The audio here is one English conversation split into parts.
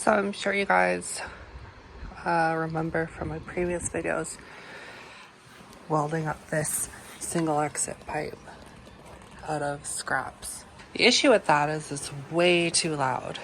So I'm sure you guys remember from my previous videos welding up this single exit pipe out of scraps. The issue with that is it's way too loud.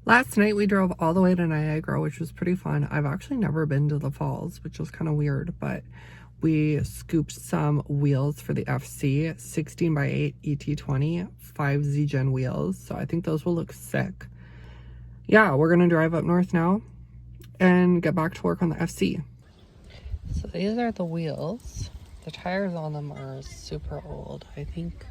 Last night we drove all the way to Niagara, which was pretty fun. I've actually never been to the falls, which was kind of weird, but we scooped some wheels for the FC 16x8 ET20 5zigen wheels. So I think those will look sick. Yeah, we're gonna drive up north now and get back to work on the FC. So these are the wheels. The tires on them are super old. I think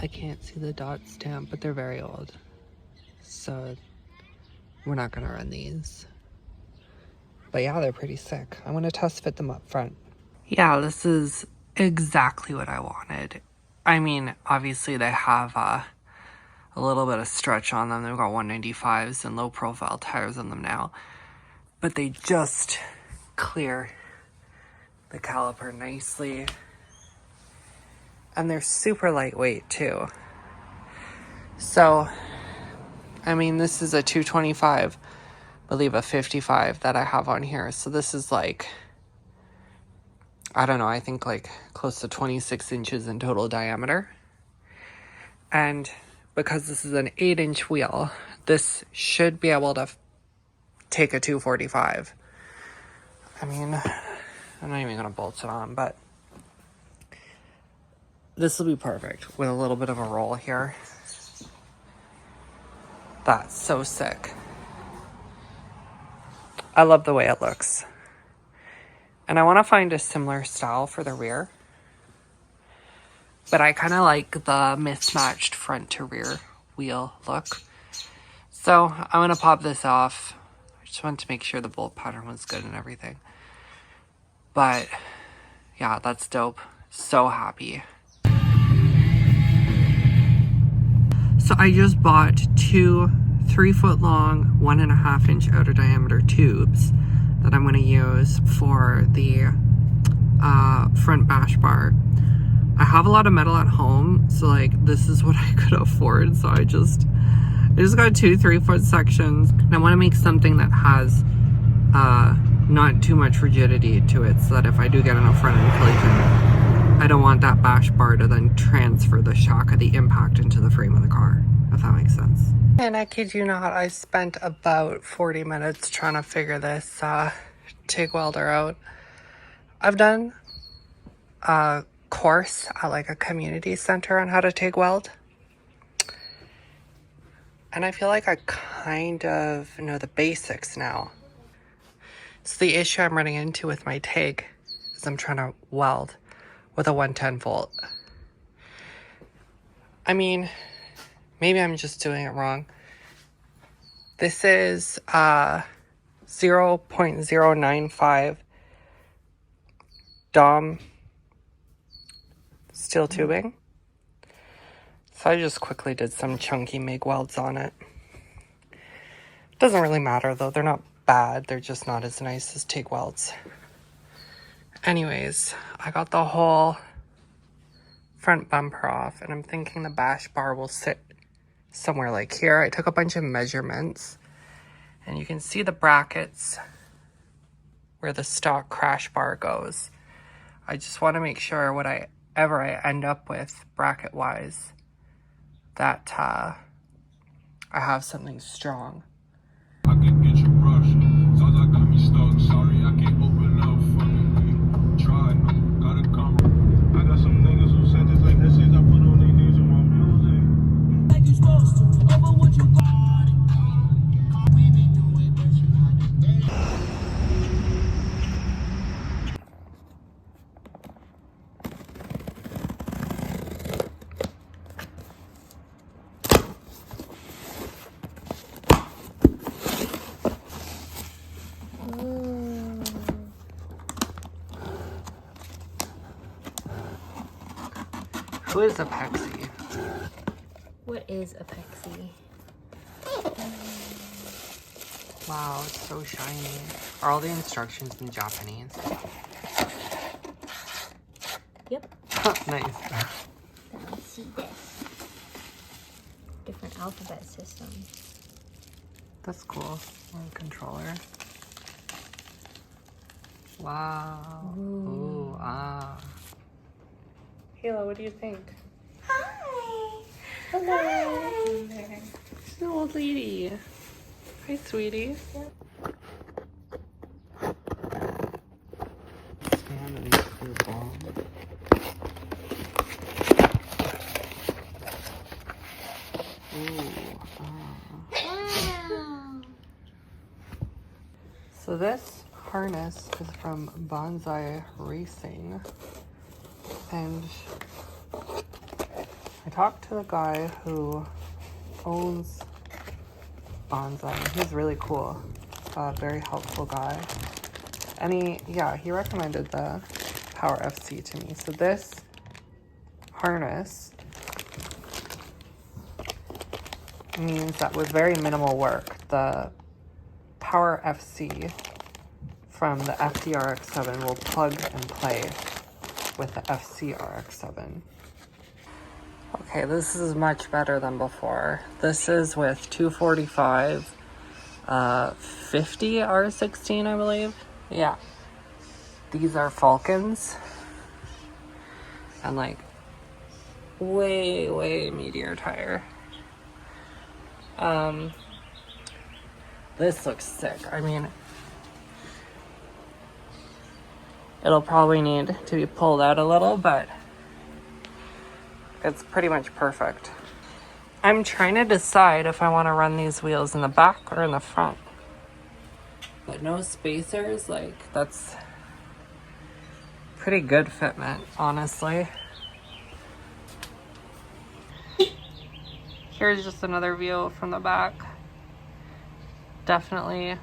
I can't see the dot stamp, but they're very old. So we're not gonna run these. But yeah, they're pretty sick. I want to test fit them up front. Yeah, this is exactly what I wanted. I mean, obviously they have a little bit of stretch on them. They've got 195s and low profile tires on them now. But they just clear the caliper nicely. And they're super lightweight too. So I mean, this is a 225, I believe a 55 that I have on here. So this is like, I don't know, I think like close to 26 inches in total diameter. And because this is an 8-inch wheel, this should be able to take a 245. I mean, I'm not even going to bolt it on, but this will be perfect with a little bit of a roll here. That's so sick. I love the way it looks. And I want to find a similar style for the rear. But I kind of like the mismatched front to rear wheel look. So I'm going to pop this off. I just wanted to make sure the bolt pattern was good and everything. But yeah, that's dope. So happy. So I just bought two 3-foot long, 1.5-inch outer diameter tubes that I'm going to use for the front bash bar. I have a lot of metal at home, so like this is what I could afford. So I just got two 3-foot sections, and I want to make something that has not too much rigidity to it, so that if I do get in a front-end collision, I don't want that bash bar to then transfer the shock of the impact into the frame of the car, if that makes sense. And I kid you not, I spent about 40 minutes trying to figure this TIG welder out. I've done a course at like a community center on how to TIG weld. And I feel like I kind of know the basics now. So the issue I'm running into with my TIG is I'm trying to weld with a 110 volt. I mean, maybe I'm just doing it wrong. This is 0.095 DOM steel tubing. So I just quickly did some chunky MIG welds on it. Doesn't really matter though, they're not bad, they're just not as nice as TIG welds. Anyways, I got the whole front bumper off, and I'm thinking the bash bar will sit somewhere like here. I took a bunch of measurements, and you can see the brackets where the stock crash bar goes. I just want to make sure whatever I end up with bracket wise, that I have something strong. I can get your brush. Sounds like got me stuck. Sorry, I can't open up. Fucking try. Gotta come. I got some niggas who sent this like essays. I put on their names in my music. Like you supposed to. Over what you got. We be doing what you Who is Apexi? What is Apexi? Wow, it's so shiny. Are all the instructions in Japanese? Yep. Nice. Then see this. Different alphabet systems. That's cool. Controller. Wow. Ooh, ah. Kayla, what do you think? Hi. Hello. She's an old lady. Hi, sweetie. Yep. Stand of these blue balls. Ooh, ah. Wow. So this harness is from Bonsai Racing, and I talked to the guy who owns Bonsai. He's really cool, very helpful guy, and he recommended the Power FC to me. So this harness means that with very minimal work, the Power FC from the FD RX7 will plug and play with the FC RX7. Okay, this is much better than before. This is with 245, 50 R16, I believe. Yeah. These are Falcons. And like, way meatier tire. This looks sick. I mean, it'll probably need to be pulled out a little, but it's pretty much perfect. I'm trying to decide if I want to run these wheels in the back or in the front. But no spacers, like, that's pretty good fitment, honestly. Here's just another view from the back. Definitely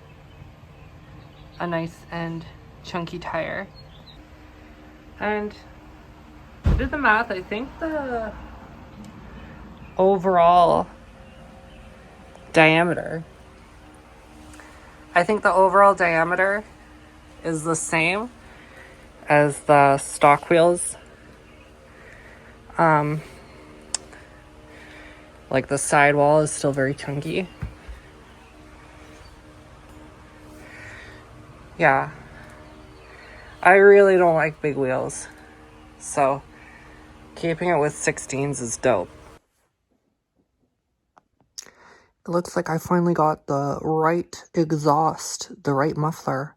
a nice and chunky tire. And I did the math. I think the overall diameter is the same as the stock wheels. Like the sidewall is still very chunky. Yeah, I really don't like big wheels. So keeping it with 16s is dope. It looks like I finally got the right exhaust, the right muffler.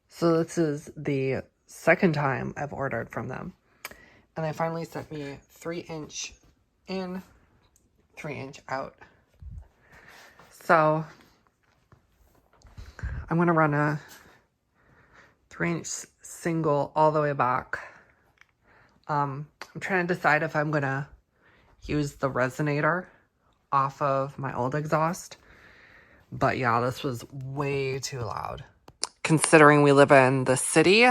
So this is the second time I've ordered from them. And they finally sent me 3-inch in, 3-inch out. So I'm going to run a 3-inch single all the way back. I'm trying to decide if I'm going to use the resonator off of my old exhaust. But yeah, this was way too loud. Considering we live in the city,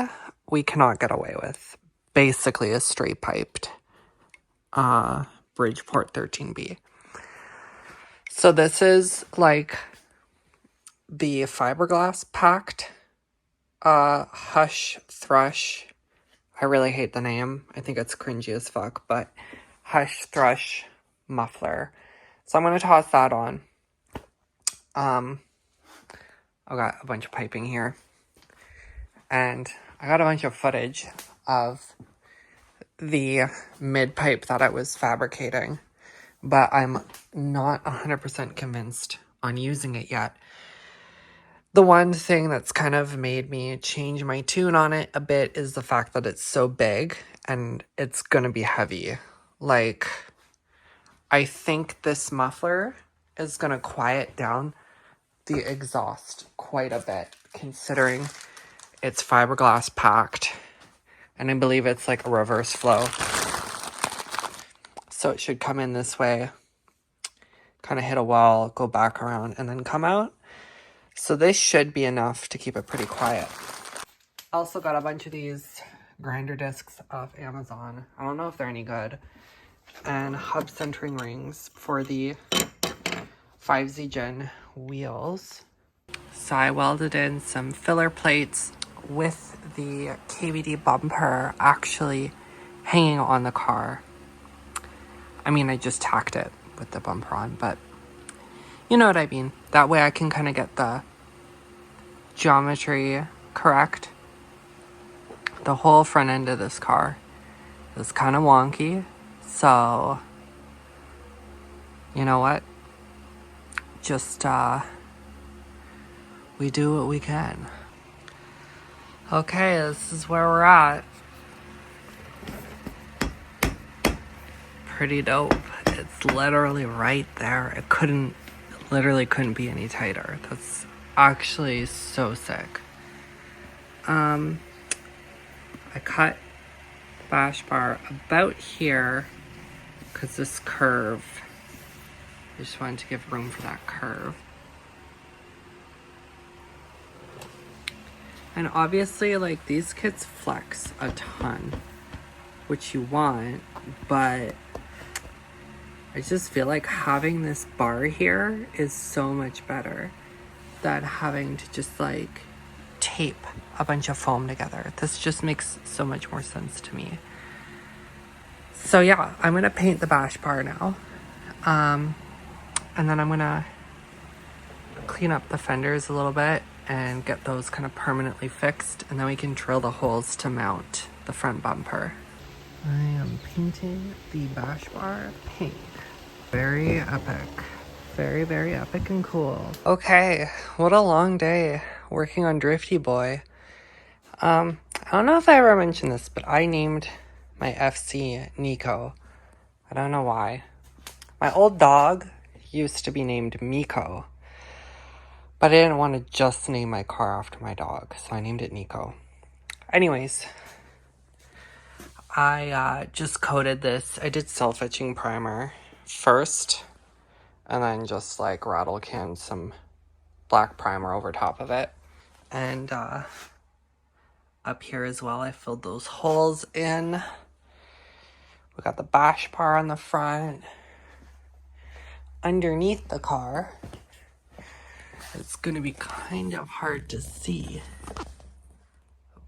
we cannot get away with basically a straight piped Bridgeport 13B. So this is like the fiberglass packed Hush Thrush. I really hate the name. I think it's cringy as fuck, but Hush Thrush muffler. So I'm going to toss that on. I've got a bunch of piping here. And I got a bunch of footage of the mid pipe that I was fabricating, but I'm not 100% convinced on using it yet. The one thing that's kind of made me change my tune on it a bit is the fact that it's so big and it's gonna be heavy. Like, I think this muffler is gonna quiet down the exhaust quite a bit, considering it's fiberglass packed, and I believe it's like a reverse flow. So it should come in this way, kind of hit a wall, go back around, and then come out. So this should be enough to keep it pretty quiet. Also got a bunch of these grinder discs off Amazon. I don't know if they're any good. And hub centering rings for the 5zigen wheels. So I welded in some filler plates with the KVD bumper actually hanging on the car. I mean, I just tacked it with the bumper on, but you know what I mean. That way I can kind of get the geometry correct. The whole front end of this car is kind of wonky, so you know what? Just, we do what we can. Okay, this is where we're at. Pretty dope. It's literally right there. It literally couldn't be any tighter. That's actually so sick. I cut the bash bar about here because this curve, I just wanted to give room for that curve. And obviously, like, these kits flex a ton, which you want, but I just feel like having this bar here is so much better than having to just, like, tape a bunch of foam together. This just makes so much more sense to me. So yeah, I'm gonna paint the bash bar now. And then I'm gonna clean up the fenders a little bit and get those kind of permanently fixed, and then we can drill the holes to mount the front bumper. I am painting the bash bar pink. Very epic. Very, very epic and cool. Okay, what a long day working on Drifty Boy. I don't know if I ever mentioned this, but I named my FC Nico. I don't know why. My old dog used to be named Miko, but I didn't want to just name my car after my dog, so I named it Nico. Anyways, I just coated this. I did self-etching primer first, and then just like rattle canned some black primer over top of it. And up here as well, I filled those holes in. We got the bash bar on the front. Underneath the car, it's gonna be kind of hard to see,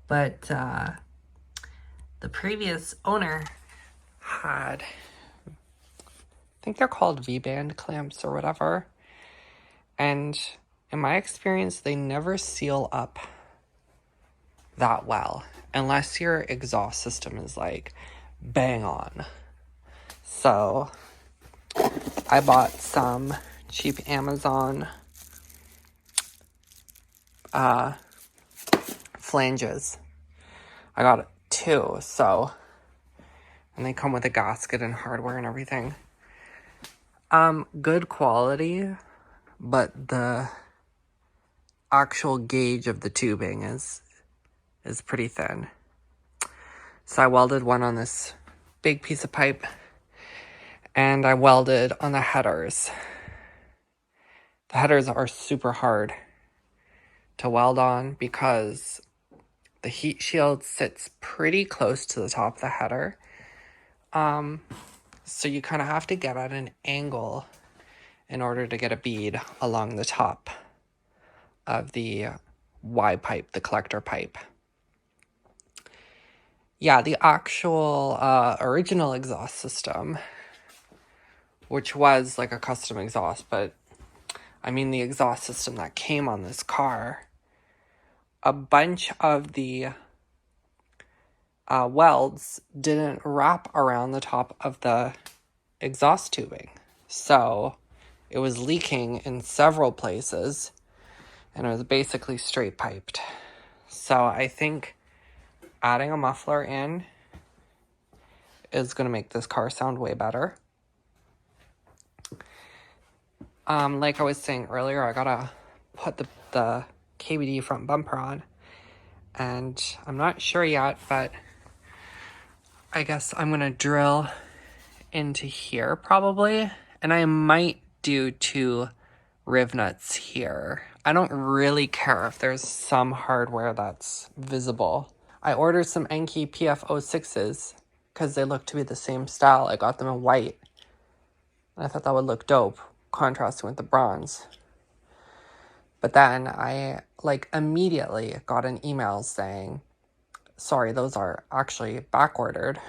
but the previous owner had, I think they're called V-band clamps or whatever, and in my experience, they never seal up that well. unless your exhaust system is like bang on. So I bought some cheap Amazon flanges. I got 2, so, and they come with a gasket and hardware and everything. Good quality, but the actual gauge of the tubing is pretty thin. So I welded one on this big piece of pipe, and I welded on the headers. The headers are super hard to weld on because the heat shield sits pretty close to the top of the header. So you kind of have to get at an angle in order to get a bead along the top of the Y pipe, the collector pipe. Yeah, the actual original exhaust system, which was like a custom exhaust, but I mean the exhaust system that came on this car, a bunch of the welds didn't wrap around the top of the exhaust tubing. So it was leaking in several places, and it was basically straight piped. So I think adding a muffler in is going to make this car sound way better. Like I was saying earlier, I gotta put the KBD front bumper on, and I'm not sure yet, but I guess I'm gonna drill into here probably, and I might do 2 riv nuts here. I don't really care if there's some hardware that's visible. I ordered some Enki PF06s because they look to be the same style. I got them in white. I thought that would look dope, contrasting with the bronze. But then I like immediately got an email saying, sorry, those are actually back ordered.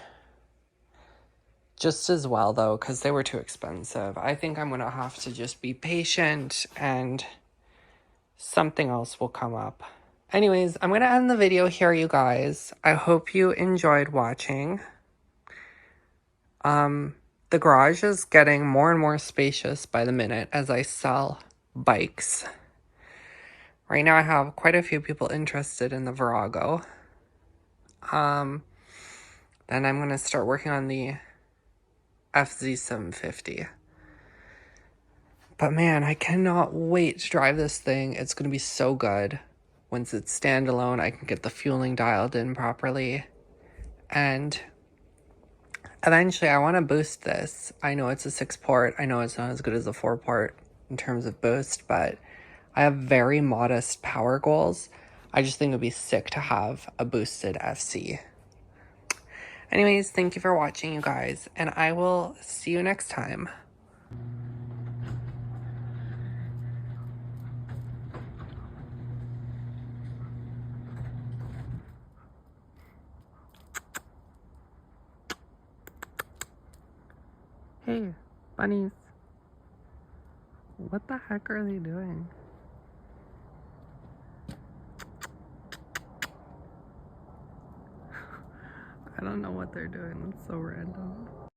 Just as well though, because they were too expensive. I think I'm gonna have to just be patient and something else will come up. Anyways, I'm gonna end the video here, you guys. I hope you enjoyed watching. The garage is getting more and more spacious by the minute as I sell bikes. Right now I have quite a few people interested in the Virago. Then I'm going to start working on the FZ750. But man, I cannot wait to drive this thing. It's going to be so good. Once it's standalone, I can get the fueling dialed in properly. And eventually I want to boost this. I know it's a 6-port. I know it's not as good as a 4-port in terms of boost, but I have very modest power goals. I just think it would be sick to have a boosted FC. Anyways, thank you for watching, you guys, and I will see you next time. Hey, bunnies. What the heck are they doing? I don't know what they're doing. That's so random.